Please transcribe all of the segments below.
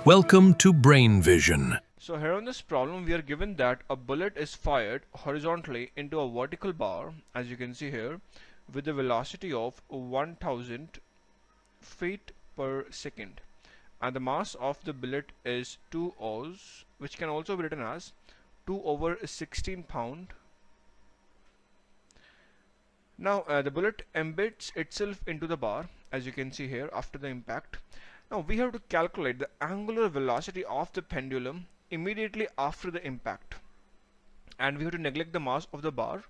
Welcome to Brain Vision. So here on this problem we are given that a bullet is fired horizontally into a vertical bar, as you can see here, with a velocity of 1000 feet per second, and the mass of the bullet is 2 oz, which can also be written as 2 over 16 pound. Now the bullet embeds itself into the bar, as you can see here, after the impact. Now we have to calculate the angular velocity of the pendulum immediately after the impact, and we have to neglect the mass of the bar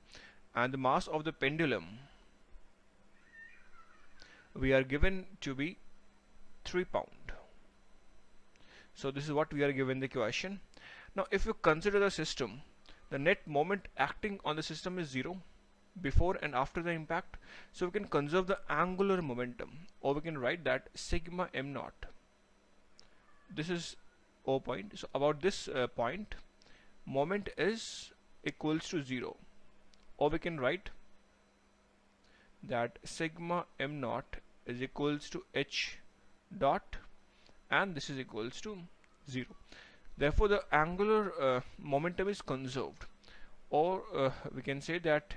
and the mass of the pendulum. We are given to be 3 pound. So this is what we are given the question. Now if you consider the system, the net moment acting on the system is 0 before and after the impact, so we can conserve the angular momentum, or we can write that sigma m naught. This is O point, so about this point moment is equals to 0, or we can write that sigma m naught is equals to h dot, and this is equals to 0. Therefore the angular momentum is conserved, or we can say that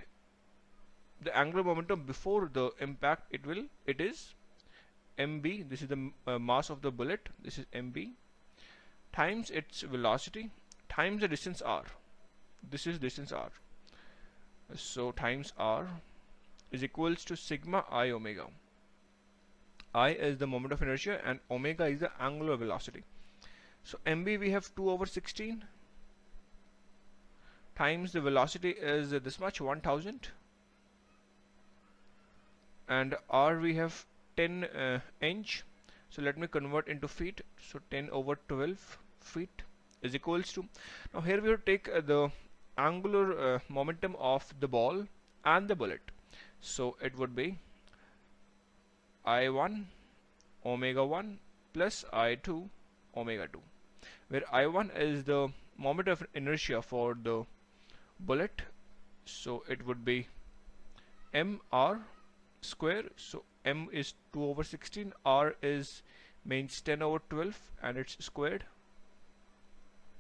the angular momentum before the impact it is mb. This is the mass of the bullet. This is mb times its velocity times the distance r. This is distance r, so times r is equals to sigma I omega. I is the moment of inertia and omega is the angular velocity. So mb we have 2 over 16 times the velocity is this much, 1000, and r we have 10 inch. So let me convert into feet. So 10 over 12 feet is equals to, now here we will take the angular momentum of the ball and the bullet. So it would be I1 omega 1 plus I2 omega 2, where I1 is the moment of inertia for the bullet, so it would be mr square. So m is 2 over 16, r is means 10 over 12 and it's squared.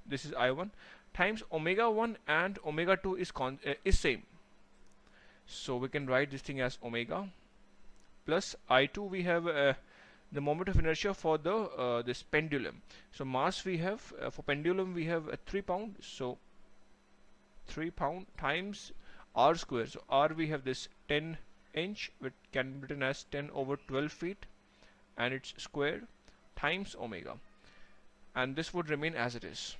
This is I1 times omega 1 and omega 2 is same, so we can write this thing as omega plus I2. We have the moment of inertia for the this pendulum. So mass we have for pendulum we have 3 pound, so 3 pound times r square. So r we have this 10 inch, which can be written as 10 over 12 feet, and it's squared times omega, and this would remain as it is,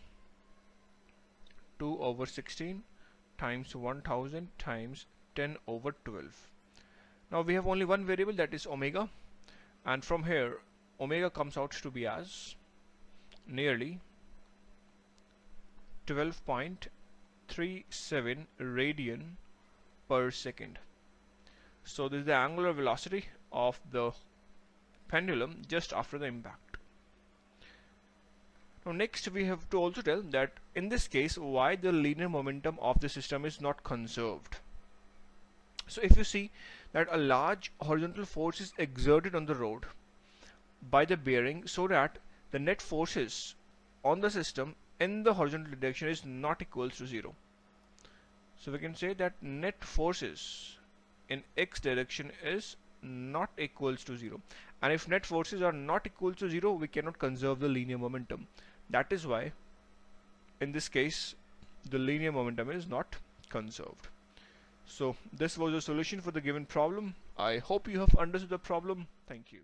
2 over 16 times 1000 times 10 over 12. Now we have only one variable, that is omega, and from here omega comes out to be as nearly 12.37 radian per second. So this is the angular velocity of the pendulum just after the impact. Now next we have to also tell that in this case why the linear momentum of the system is not conserved. So if you see that a large horizontal force is exerted on the road by the bearing, so that the net forces on the system in the horizontal direction is not equals to 0. So we can say that net forces in x direction is not equals to 0, and if net forces are not equal to 0, we cannot conserve the linear momentum. That is why in this case the linear momentum is not conserved. So this was the solution for the given problem. I hope you have understood the problem. Thank you.